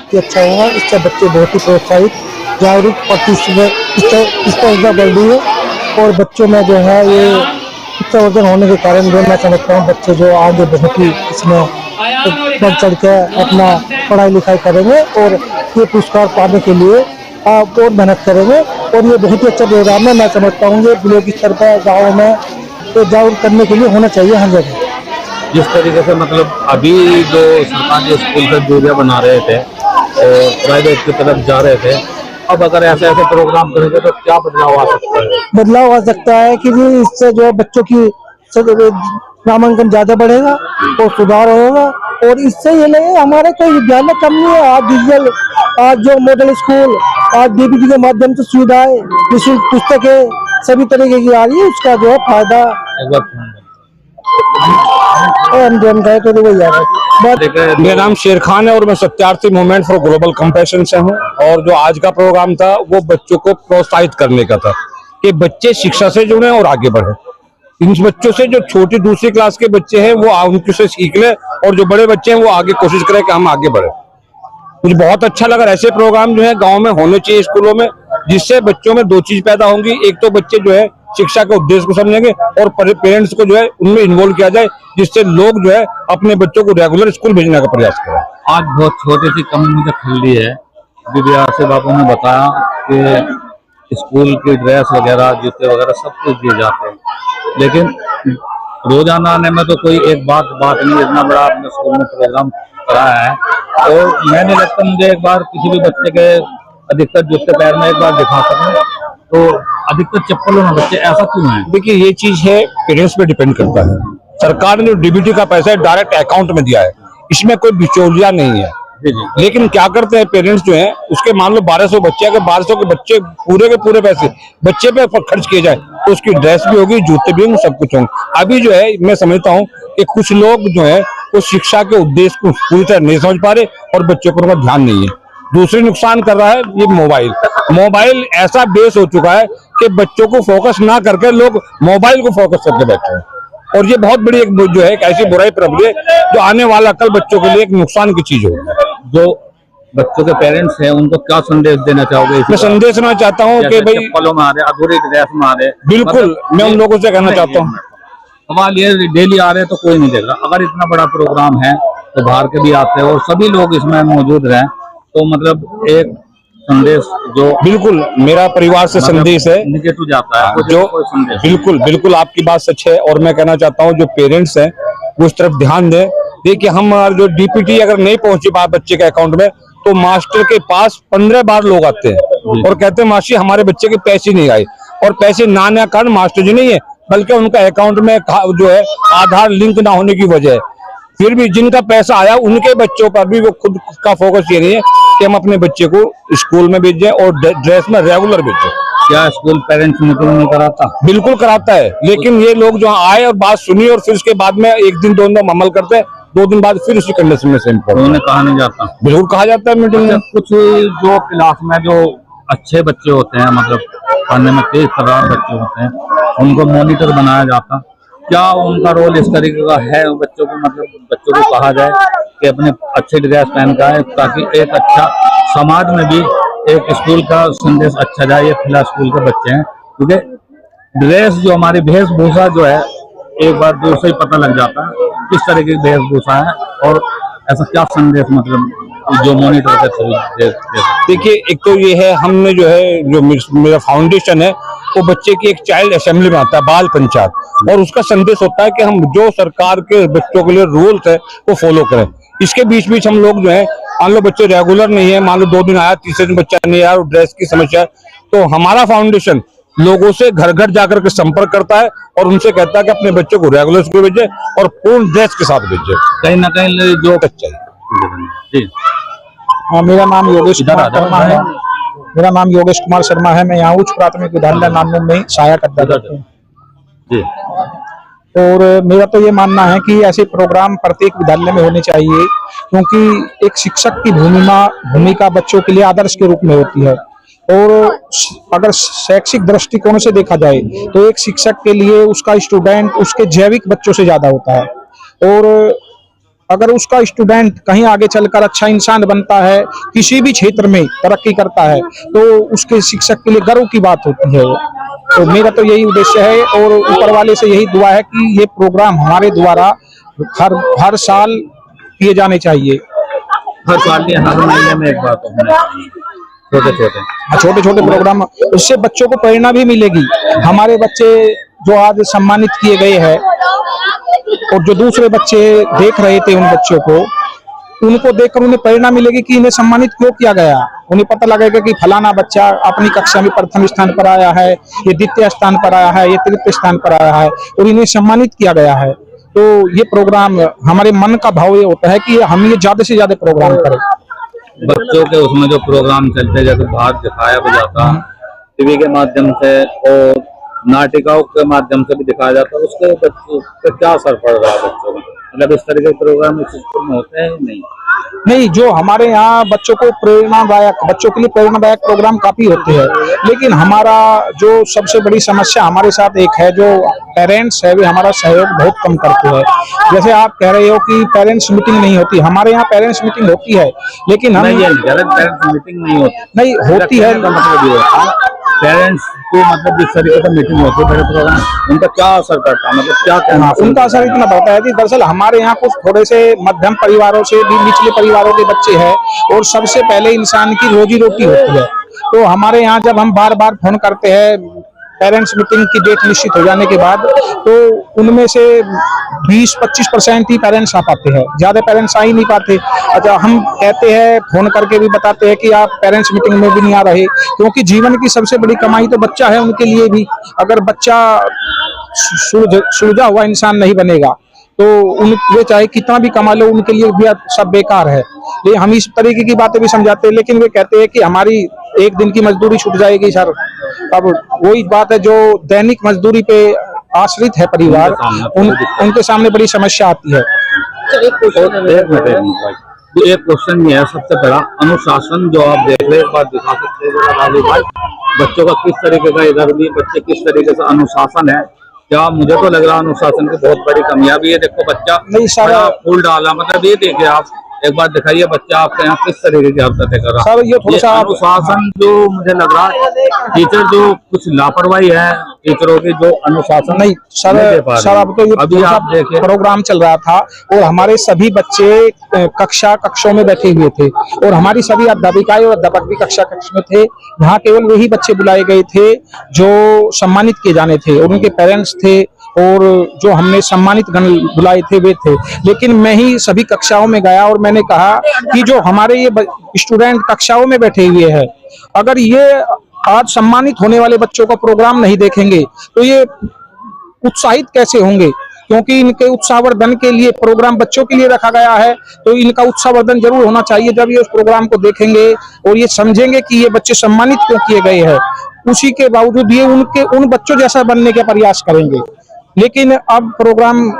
बहुत ही अच्छा होगा। इससे बच्चे बहुत ही प्रोत्साहित, जागरूक, प्रतिस्पर्धा बढ़ रही है और बच्चों में जो है ये उत्साहवर्धन होने के कारण जो मैं समझता हूँ बच्चे जो आगे बहुत ही इसमें बढ़ चढ़ के अपना पढ़ाई लिखाई करेंगे और ये पुरस्कार पाने के लिए और मेहनत करेंगे। और ये बहुत ही अच्छा प्रोग्राम है। मैं समझता हूँ ये ब्लॉक स्तर पर गाँव में तो जागरूक करने के लिए होना चाहिए हर जगह। जिस तरीके से मतलब अभी जो सरकारी स्कूल से दूरियां बना रहे थे और प्राइवेट की तरफ जा रहे थे, अब अगर ऐसे ऐसे प्रोग्राम करेंगे तो क्या बदलाव आ सकता है? बदलाव आ सकता है कि जी इससे जो बच्चों की नामांकन ज्यादा बढ़ेगा और सुधार होगा। और इससे ये नहीं हमारे कोई विद्यालय कम नहीं है। आज डिजिटल, आज जो मॉडल स्कूल, आज डीबीटी के माध्यम से सुविधाएं, निःशुल्क पुस्तकें सभी तरीके की आ रही है। उसका जो है फायदा मेरा नाम शेर खान है और मैं Satyarthi movement for global compassion से हूँ। और जो आज का प्रोग्राम था वो बच्चों को प्रोत्साहित करने का था कि बच्चे शिक्षा से जुड़े और आगे बढ़े। इन बच्चों से जो छोटी दूसरी क्लास के बच्चे हैं वो उनके से सीख ले और जो बड़े बच्चे हैं वो आगे कोशिश करें कि हम आगे बढ़े। मुझे बहुत अच्छा लगा। ऐसे प्रोग्राम जो है गाँव में होने चाहिए, स्कूलों में, जिससे बच्चों में दो चीज पैदा होंगी। एक तो बच्चे जो है शिक्षा के उद्देश्य को समझेंगे और पेरेंट्स को जो है उनमें इन्वॉल्व किया जाए, जिससे लोग जो है अपने बच्चों को रेगुलर स्कूल भेजने का प्रयास करें। आज बहुत छोटी सी कमी मुझे खिली है। से बाबू ने बताया कि स्कूल की ड्रेस वगैरह, जूते वगैरह सब कुछ दिए जाते हैं, लेकिन रोजाना आने में तो कोई एक बात नहीं। इतना बड़ा आपने स्कूल में प्रोग्राम कराया है और मैं नहीं लगता मुझे एक बार किसी भी बच्चे के अधिकतर जूते पैर में एक बार दिखा सकूं, तो अधिकतर चप्पलों में बच्चे, ऐसा क्यों है? देखिए ये चीज है पेरेंट्स पे डिपेंड करता है। सरकार ने जो डीबीटी का पैसा है डायरेक्ट अकाउंट में दिया है, इसमें कोई बिचौलिया नहीं है। लेकिन क्या करते हैं पेरेंट्स जो हैं, उसके मान लो 1200 बच्चे, अगर 1200 के बच्चे पूरे के पूरे पैसे बच्चे पे खर्च किए जाए तो उसकी ड्रेस भी होगी, जूते भी होंगे, सब कुछ होंगे। अभी जो है मैं समझता हूँ कि कुछ लोग जो है वो शिक्षा के उद्देश्य को पूरी तरह नहीं समझ पा रहे और बच्चों पर उनका ध्यान नहीं है। दूसरी नुकसान कर रहा है ये मोबाइल ऐसा बेस हो चुका है कि बच्चों को फोकस ना करके लोग मोबाइल को फोकस करके बैठे हैं। और ये बहुत बड़ी एक जो है एक ऐसी बुराई प्रबल है जो आने वाला कल बच्चों के लिए एक नुकसान की चीज होगी। जो बच्चों के पेरेंट्स हैं उनको क्या संदेश देना चाहोगे? मैं संदेश देना चाहता हूँ कि भाई चप्पलों में आ रहे, अधूरी ड्रेस में आ रहे, बिल्कुल मैं उन लोगों से कहना चाहता हूँ, सवाल ये डेली आ रहे हैं तो कोई नहीं देख रहा। अगर इतना बड़ा प्रोग्राम है तो बाहर के भी आते हैं और सभी लोग इसमें मौजूद रहे, तो मतलब एक संदेश जो बिल्कुल मेरा परिवार से संदेश है निगेटिव जाता है जो बिल्कुल आपकी बात सच है। और मैं कहना चाहता हूँ जो पेरेंट्स हैं वो इस तरफ ध्यान दें। देखिए हम जो डीपीटी अगर नहीं पहुंची बात बच्चे के अकाउंट में तो मास्टर के पास 15 बार लोग आते हैं और कहते हैं मास्टर हमारे बच्चे के पैसे नहीं आए। और पैसे ना आने का कारण मास्टर जी नहीं है बल्कि उनका अकाउंट में जो है आधार लिंक ना होने की वजह है। फिर भी जिनका पैसा आया उनके बच्चों पर भी वो खुद का फोकस ये नहीं है कि हम अपने बच्चे को स्कूल में भेजें और ड्रेस में रेगुलर भेजें। क्या स्कूल पेरेंट्स मीटिंग नहीं कराता? बिल्कुल कराता है, लेकिन ये लोग जो आए और बात सुनी और फिर उसके बाद में एक दिन 2 दिन अमल करते हैं, 2 दिन बाद फिर उसी कंडीशन में सेम पड़ता है। उन्हें कहा नहीं जाता? बिल्कुल कहा जाता है मीटिंग में। कुछ जो क्लास में जो अच्छे बच्चे होते हैं, मतलब पढ़ने में तेज तर्रार बच्चे होते हैं, उनको मॉनिटर बनाया जाता, क्या उनका रोल इस तरीके का है? बच्चों को मतलब बच्चों को कहा जाए कि अपने अच्छे ड्रेस पहन का है ताकि एक अच्छा समाज में भी एक स्कूल का संदेश अच्छा जाए। ये खुला स्कूल के बच्चे हैं, क्योंकि ड्रेस जो हमारी वेशभूषा जो है एक बार दूर से ही पता लग जाता है किस तरह की वेशभूषा है और ऐसा क्या संदेश मतलब जो मॉनिटर का थ्रू। देखिए एक तो ये है हमने जो है जो मेरा फाउंडेशन है वो बच्चे की एक चाइल्ड असेंबली में आता है, बाल पंचायत, और उसका संदेश होता है कि हम जो सरकार के बच्चों के लिए रूल्स है वो फॉलो करें। इसके बीच हम लोग जो है मान लो बच्चे रेगुलर नहीं है, मान लो 2 दिन आया, तीसरे दिन बच्चा नहीं आया और ड्रेस की समस्या है, तो हमारा फाउंडेशन लोगों से घर घर जाकर के संपर्क करता है और उनसे कहता है कि अपने बच्चों को रेगुलर स्कूल भेजे और पूर्ण ड्रेस के साथ भेजे। कहीं ना कहीं जो चाहिए। हाँ, मेरा नाम योगेश कुमार शर्मा है। मेरा नाम योगेश कुमार शर्मा है। मैं यहाँ उच्च प्राथमिक विद्यालय नामनूर में सहायक अध्यापक हूँ। और मेरा तो ये मानना है कि ऐसे प्रोग्राम प्रत्येक विद्यालय में होने चाहिए, क्योंकि एक शिक्षक की भूमिका बच्चों के लिए आदर्श के रूप में होती है। और अगर शैक्षिक दृष्टिकोण से देखा जाए तो एक शिक्षक के लिए उसका स्टूडेंट उसके जैविक बच्चों से ज्यादा होता है। और अगर उसका स्टूडेंट कहीं आगे चलकर अच्छा इंसान बनता है, किसी भी क्षेत्र में तरक्की करता है, तो उसके शिक्षक के लिए गर्व की बात होती है। तो मेरा तो यही उद्देश्य है और ऊपर वाले से यही दुआ है कि ये प्रोग्राम हमारे द्वारा हर साल किए जाने चाहिए। हर साल नहीं, हर महीने में एक बार तो होना चाहिए। छोटे छोटे प्रोग्राम, उससे बच्चों को प्रेरणा भी मिलेगी। हमारे बच्चे जो आज सम्मानित किए गए हैं और जो दूसरे बच्चे देख रहे थे उन बच्चों को, उनको देखकर उन्हें प्रेरणा मिलेगी कि इन्हें सम्मानित क्यों किया गया। उन्हें पता लगेगा कि फलाना बच्चा अपनी कक्षा में प्रथम स्थान पर आया है, ये द्वितीय स्थान पर आया है, ये तृतीय स्थान पर आया है और इन्हें सम्मानित किया गया है। तो ये प्रोग्राम, हमारे मन का भाव ये होता है कि हम ये ज्यादा से ज्यादा प्रोग्राम करें। बच्चों के उसमें जो प्रोग्राम चलते हैं, जैसे बाहर दिखाया भी जाता टीवी के माध्यम से और नाटिकाओं के माध्यम से भी दिखाया जाता है, उसके बच्चों पे क्या असर पड़ रहा है बच्चों में? मतलब इस तरह के प्रोग्राम इस स्कूल में होते हैं नहीं? नहीं, जो हमारे यहाँ बच्चों को प्रेरणादायक, बच्चों के लिए प्रेरणादायक प्रोग्राम काफी होते हैं, लेकिन हमारा जो सबसे बड़ी समस्या हमारे साथ एक है, जो पेरेंट्स है वे हमारा सहयोग बहुत कम करते हैं। जैसे आप कह रहे हो कि पेरेंट्स मीटिंग नहीं होती, हमारे यहाँ पेरेंट्स मीटिंग होती है, लेकिन हम पेरेंट्स मीटिंग नहीं होती, नहीं होती है। पेरेंट्स को मतलब जिस तरीके से मीटिंग होती है बड़े प्रोग्राम, उनका क्या असर पड़ता है? मतलब क्या कहना? उनका असर इतना पड़ता है कि दरअसल हमारे यहाँ कुछ थोड़े से मध्यम परिवारों से भी निचले परिवारों के बच्चे हैं और सबसे पहले इंसान की रोजी रोटी होती है। तो हमारे यहाँ जब हम बार बार फोन करते हैं पेरेंट्स मीटिंग की डेट निश्चित हो जाने के बाद, तो उनमें से 20-25% ही पेरेंट्स आ पाते हैं, ज्यादा पेरेंट्स आ ही नहीं पाते। अच्छा, हम कहते हैं, फोन करके भी बताते हैं कि आप पेरेंट्स मीटिंग में भी नहीं आ रहे, क्योंकि जीवन की सबसे बड़ी कमाई तो बच्चा है उनके लिए भी। अगर बच्चा सुलझा हुआ इंसान नहीं बनेगा तो वे चाहे कितना भी कमा लो, उनके लिए भी सब बेकार है। ये हम इस तरीके की बातें भी समझाते हैं, लेकिन वे कहते हैं कि हमारी एक दिन की मजदूरी छूट जाएगी सर। अब वही बात है, जो दैनिक मजदूरी पे आश्रित है परिवार, उनके सामने बड़ी समस्या आती है। एक क्वेश्चन ये है सबसे बड़ा, अनुशासन जो आप देख रहे हैं, एक बात दिखा सकते हैं भाई, बच्चों का किस तरीके का, इधर भी बच्चे किस तरीके से अनुशासन है? क्या मुझे तो लग रहा है अनुशासन की बहुत बड़ी कमियां भी है। देखो बच्चा नहीं सारा फूल डाला, मतलब ये देखिए आप एक बार दिखाइए बच्चा आपके यहाँ किस तरीके की हरकतें कर रहा है। सर ये थोड़ा सा अनुशासन जो मुझे लग रहा है, टीचर जो कुछ लापरवाही है टीचरों की, जो अनुशासन नहीं सर अब तो ये अभी आप देखिए प्रोग्राम चल रहा था और हमारे सभी बच्चे कक्षों में बैठे हुए थे और हमारी सभी अध्यापिकाएं और अध्यापक भी कक्षा में थे। यहाँ केवल वही बच्चे बुलाए गए थे जो सम्मानित किए जाने थे और उनके पेरेंट्स थे और जो हमने सम्मानित गण बुलाए थे वे थे। लेकिन मैं ही सभी कक्षाओं में गया और मैंने कहा कि जो हमारे ये स्टूडेंट कक्षाओं में बैठे हुए हैं, अगर ये आज सम्मानित होने वाले बच्चों का प्रोग्राम नहीं देखेंगे तो ये उत्साहित कैसे होंगे? क्योंकि इनके उत्साहवर्धन के लिए प्रोग्राम बच्चों के लिए रखा गया है, तो इनका उत्साहवर्धन जरूर होना चाहिए। जब ये उस प्रोग्राम को देखेंगे और ये समझेंगे कि ये बच्चे सम्मानित क्यों किए गए हैं, उसी के बावजूद ये उन बच्चों जैसा बनने का प्रयास करेंगे। लेकिन अब प्रोग्राम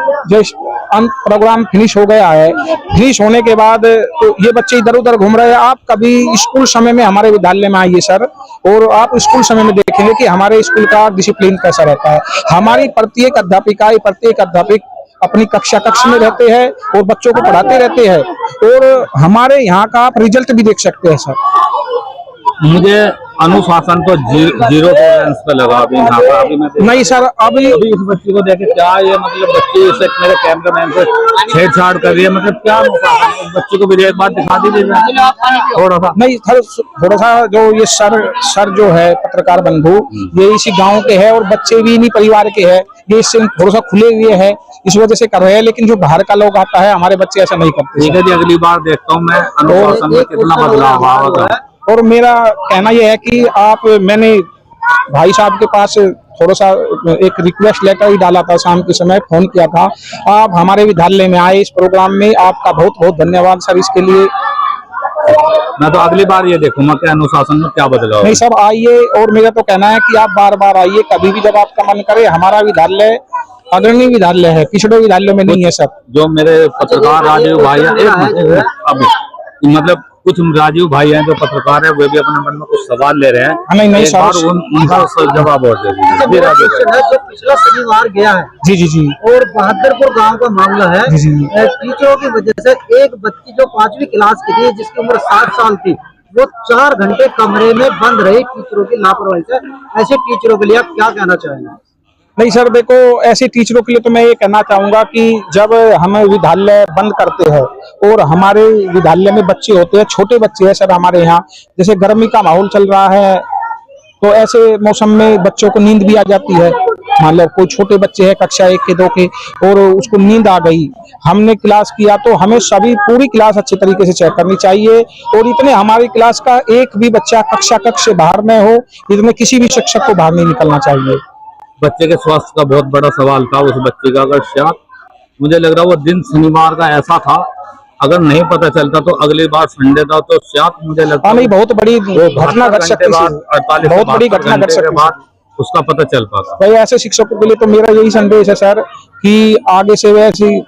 फिनिश हो गया है, फिनिश होने के बाद तो ये बच्चे इधर उधर घूम रहे हैं। आप कभी स्कूल समय में हमारे विद्यालय में आइए सर, और आप स्कूल समय में देखेंगे कि हमारे स्कूल का डिसिप्लिन कैसा रहता है। हमारी प्रत्येक अध्यापक अपनी कक्ष में रहते हैं और बच्चों को पढ़ाते रहते हैं, और हमारे यहाँ का आप रिजल्ट भी देख सकते हैं सर। मुझे अनुशासन तो जीरो टॉलरेंस पे लगा अभी यहाँ पर। अभी मैं नहीं सर, अभी इस बच्ची को देखे क्या ये मतलब बच्ची से मेरे कैमरामैन से छेड़छाड़ कर रही है, मतलब क्या अनुशासन है? इस बच्ची को भी एक बार दिखा दीजिए थोड़ा सा। नहीं सर, थोड़ा सा जो ये सर जो है पत्रकार बंधु, ये इसी गांव के हैं और बच्चे भी इन्हीं परिवार के हैं। ये इससे थोड़ा सा खुले हुए हैं, इस वजह से कर रहे हैं, लेकिन जो बाहर का लोग आता है हमारे बच्चे ऐसा नहीं करते। ठीक है जी, अगली बार देखता हूँ मैं अनुशासन में कितना बदलाव आएगा। और मेरा कहना यह है कि मैंने भाई साहब के पास थोड़ा सा एक रिक्वेस्ट लेटर ही डाला था, शाम के समय फोन किया था। आप हमारे विद्यालय में आए इस प्रोग्राम में, आपका बहुत बहुत धन्यवाद सर इसके लिए। मैं तो अगली बार ये देखूंगा कि अनुशासन में क्या बदलाव। नहीं सर, आइए, और मेरा तो कहना है कि आप बार बार आइए, कभी भी जब आपका मन करे। हमारा विद्यालय अग्रणी विद्यालय है, पिछड़े विद्यालय में नहीं है सर। जो मेरे पत्रकार राजीव भाई अभी मतलब कुछ राजीव भाई हैं जो पत्रकार है, वे भी अपने मन में कुछ सवाल ले रहे हैं। नहीं, एक बार उनका जवाब और दे दीजिए। जो पिछला शनिवार गया है जी जी जी और बहादुरपुर गांव का मामला है, जी, जी। टीचरों की वजह से एक बच्ची जो 5वीं क्लास की थी, जिसकी उम्र 7 साल थी, वो 4 घंटे कमरे में बंद रही टीचरों की लापरवाही से। ऐसे टीचरों के लिए आप क्या कहना चाहेंगे? नहीं सर, देखो ऐसे टीचरों के लिए तो मैं ये कहना चाहूंगा कि जब हम विद्यालय बंद करते हैं और हमारे विद्यालय में बच्चे होते हैं, छोटे बच्चे हैं सर हमारे यहाँ, जैसे गर्मी का माहौल चल रहा है तो ऐसे मौसम में बच्चों को नींद भी आ जाती है। मान लो कोई छोटे बच्चे हैं कक्षा 1 के 2 के और उसको नींद आ गई, हमने क्लास किया तो हमें सभी पूरी क्लास अच्छी तरीके से चेक करनी चाहिए। और इतने हमारी क्लास का एक भी बच्चा कक्षा से बाहर में हो, इतने किसी भी शिक्षक को बाहर नहीं निकलना चाहिए। बच्चे के स्वास्थ्य का बहुत बड़ा सवाल था। उस बच्चे का अगर शायद मुझे लग रहा है वो दिन शनिवार का ऐसा था, अगर नहीं पता चलता तो अगली बार संडे था तो शायद मुझे लगता है नहीं, बहुत बड़ी घटना घट सकती है, बहुत बड़ी घटना घट सकती है, उसका पता चल पाता। भाई ऐसे शिक्षकों के लिए तो मेरा यही संदेश है सर कि आगे से वैसी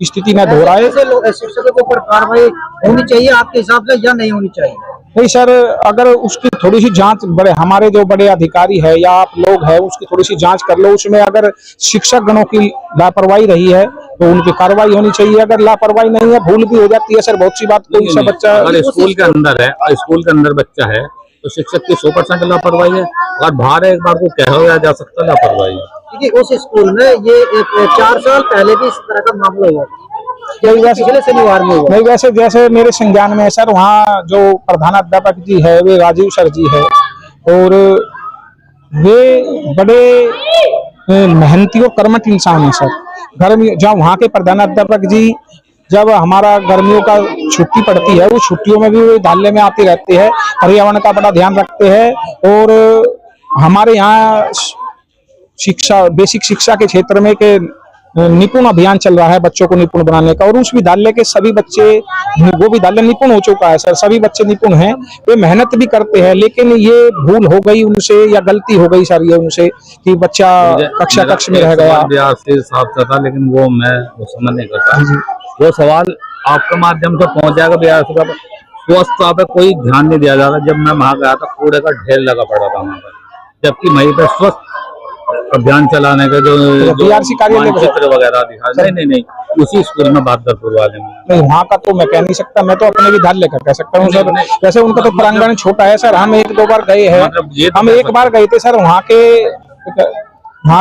स्थिति न दोहराए। ऐसे शिक्षकों के ऊपर कार्रवाई होनी चाहिए आपके हिसाब से या नहीं होनी चाहिए? नहीं सर, अगर उसकी थोड़ी सी जांच, बड़े हमारे जो बड़े अधिकारी है या आप लोग हैं उसकी थोड़ी सी जांच कर लो, उसमें अगर शिक्षक गणों की लापरवाही रही है तो उनकी कार्रवाई होनी चाहिए। अगर लापरवाही नहीं है, भूल भी हो जाती है सर, बहुत सी बात, कोई सा बच्चा अगर स्कूल के अंदर है, स्कूल के अंदर बच्चा है तो शिक्षक की 100% लापरवाही है। अगर बाहर एक बार को कहा जा सकता है लापरवाही है। देखिए उस स्कूल में ये 4 साल पहले भी इस तरह का मामला हुआ, पिछले शनिवार में हुआ। नहीं, वैसे जैसे मेरे संज्ञान में है सर, वहाँ जो प्रधानाध्यापक जी है वे राजीव सर जी है और वे बड़े मेहनती और कर्मठ इंसान है सर। गर्मी जब वहाँ के प्रधानाध्यापक जी, जब हमारा गर्मियों का छुट्टी पड़ती है, उस छुट्टियों में भी वे विद्यालय में आते रहते हैं, पर्यावरण का बड़ा ध्यान रखते हैं। और हमारे यहाँ शिक्षा, बेसिक शिक्षा के क्षेत्र में के निपुण अभियान चल रहा है बच्चों को निपुण बनाने का, और उस विद्यालय के सभी बच्चे, वो विद्यालय निपुण हो चुका है सर, सभी बच्चे निपुण हैं, वे मेहनत भी करते हैं। लेकिन ये भूल हो गई उनसे या गलती हो गई सर ये उनसे कि बच्चा कक्ष में रह गया। था, लेकिन वो मैं समझ नहीं करता। वो सवाल आपके माध्यम से पहुंच जाएगा बिहार से। स्वच्छता पे कोई ध्यान नहीं दिया जा रहा। जब मैं वहां गया था कूड़े का ढेर लगा पड़ा था वहां पर, जबकि वहीं पे स्वच्छ अभियान चलाने के जो बीआरसी कार्यालय चित्र वगैरह दिखा, नहीं उसी स्कूल में बहादुरपुर वाले में। नहीं, वहाँ का तो मैं कह नहीं सकता, मैं तो अपने विद्यालय का कह सकता हूँ सर। वैसे उनका तो प्रांगण छोटा है सर, हम 1-2 बार गए हैं, हम एक बार गए थे सर वहाँ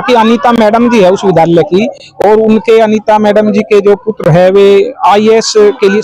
की अनीता मैडम जी है उस विद्यालय की, और उनके अनीता मैडम जी के जो पुत्र है वे IAS के लिए